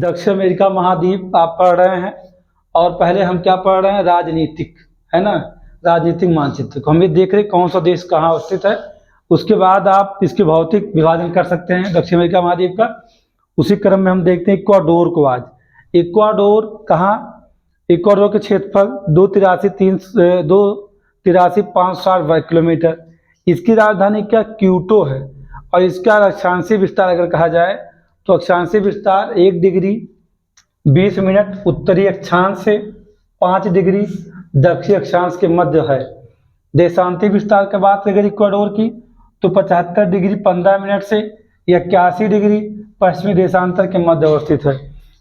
दक्षिण अमेरिका महाद्वीप आप पढ़ रहे हैं, और पहले हम क्या पढ़ रहे हैं, राजनीतिक, है ना, राजनीतिक मानचित्र को हम ये देख रहे हैं कौन सा देश कहाँ स्थित है। उसके बाद आप इसके भौतिक विभाजन कर सकते हैं दक्षिण अमेरिका महाद्वीप का। उसी क्रम में हम देखते हैं इक्वाडोर को। आज इक्वाडोर कहाँ, इक्वाडोर के क्षेत्रफल 283,560 किलोमीटर। इसकी राजधानी क्या, क्यूटो है। और इसका अक्षांशीय विस्तार अगर कहा जाए तो अक्षांशीय विस्तार 1 डिग्री 20 मिनट उत्तरी अक्षांश से 5 डिग्री दक्षिण अक्षांश के मध्य है। देशांतीय विस्तार की बात अगर इक्वाडोर की तो 75 डिग्री 15 मिनट से 81 डिग्री पश्चिमी देशांतर के मध्य अवस्थित है।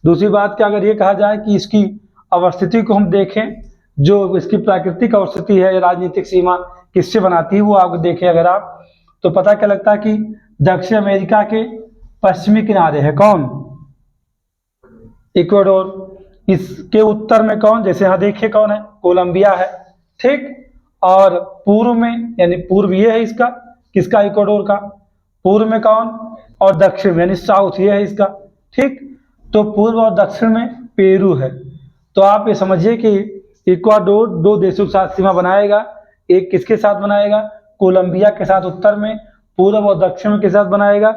दूसरी बात क्या, अगर ये कहा जाए कि इसकी अवस्थिति को हम देखें, जो इसकी प्राकृतिक अवस्थिति है, राजनीतिक सीमा किससे बनाती है, वो आप देखें अगर आप, तो पता क्या लगता है कि दक्षिण अमेरिका के पश्चिमी किनारे है कौन, इक्वाडोर। इसके उत्तर में कौन, जैसे यहाँ देखिए कौन है, कोलंबिया है, ठीक। और पूर्व में, यानी पूर्व ये है इसका, किसका, इक्वाडोर का। पूर्व में कौन, और दक्षिण यानी साउथ ये है इसका, ठीक। तो पूर्व और दक्षिण में पेरू है। तो आप ये समझिए कि इक्वाडोर 2 देशों के साथ सीमा बनाएगा। एक किसके साथ बनाएगा, कोलंबिया के साथ उत्तर में, पूर्व और दक्षिण में के साथ बनाएगा,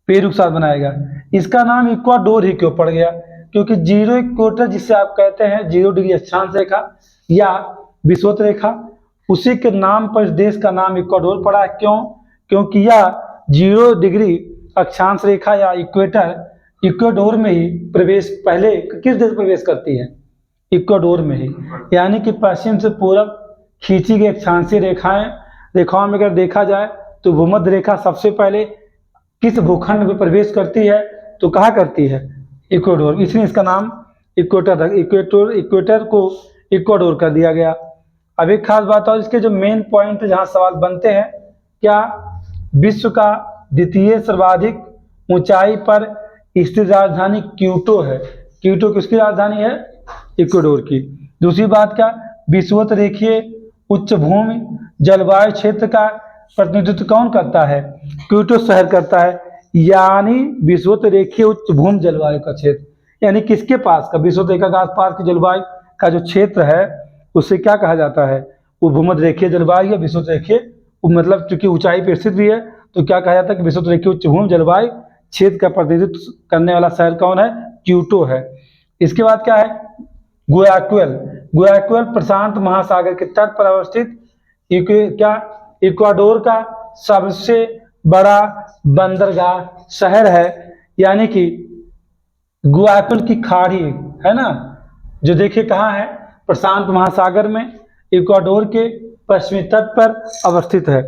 पेरू के साथ बनाएगा। इसका नाम इक्वाडोर ही क्यों पड़ गया, क्योंकि जीरो इक्वेटर जिसे आप कहते हैं, 0 डिग्री अक्षांश रेखा या विषुवत रेखा, उसी के नाम पर इस देश का नाम इक्वाडोर पड़ा है। क्यों, क्योंकि यह 0 डिग्री अक्षांश रेखा या इक्वेटर इक्वाडोर में ही प्रवेश, पहले किस देश प्रवेश करती है, इक्वाडोर में ही। यानी कि पश्चिम से पूर्व खींची गई अक्षांशीय रेखाओं में अगर देखा जाए तो भूमध्य रेखा सबसे पहले किस भूखंड में प्रवेश करती है, तो कहाँ करती है, इक्वाडोर। इसलिए इसका नाम इक्वेटर को इक्वाडोर कर दिया गया। अब एक खास बात और, इसके जो मेन पॉइंट जहाँ सवाल बनते हैं, क्या विश्व का द्वितीय सर्वाधिक ऊंचाई पर स्थित राजधानी क्यूटो है। क्यूटो किसकी राजधानी है, इक्वाडोर की। दूसरी बात क्या, विषुवत रेखीय उच्च भूमि जलवायु क्षेत्र का प्रतिनिधित्व कौन करता है, क्यूटो शहर करता है। यानी विषुवत रेखीय उच्च भूमि जलवायु का क्षेत्र, यानी किसके पास का, विषुवत रेखा के आसपास की जलवायु का जो क्षेत्र है उसे क्या कहा जाता है, वो भूमध्य रेखीय जलवायु या विषुवत रेखीय, मतलब चूंकि ऊंचाई पर स्थित भी है तो क्या कहा जाता है कि विषुवत रेखीय उच्च भूमि जलवायु क्षेत्र का प्रतिनिधित्व करने वाला शहर कौन है, क्यूटो है। इसके बाद क्या है, गुयाक्विल प्रशांत महासागर के तट पर अवस्थित इक्वाडोर का सबसे बड़ा बंदरगाह शहर है। यानी कि गुयाक्विल की खाड़ी है ना, जो देखिए कहाँ है, प्रशांत महासागर में, इक्वाडोर के पश्चिमी तट पर अवस्थित है।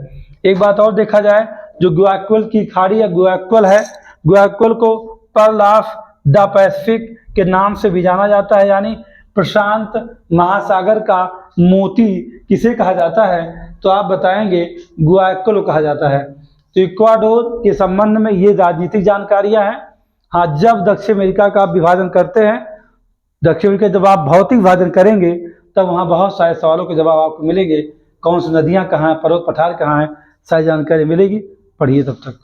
एक बात और देखा जाए, जो गुयाक्विल की खाड़ी या गुयाक्विल है, गुयाक्विल को पर्ल ऑफ द पैसिफिक के नाम से भी जाना जाता है। यानी प्रशांत महासागर का मोती किसे कहा जाता है, तो आप बताएंगे गुयाक्विल को कहा जाता है। तो इक्वाडोर के संबंध में ये राजनीतिक जानकारियां हैं। हाँ, जब दक्षिण अमेरिका का आप विभाजन करते हैं, दक्षिण अमेरिका जब आप भौतिक विभाजन करेंगे तब वहाँ बहुत सारे सवालों के जवाब आपको मिलेंगे। कौन सी नदियाँ कहाँ हैं, पर्वत पठार कहाँ हैं, सारी जानकारी मिलेगी। पढ़िए तब तक।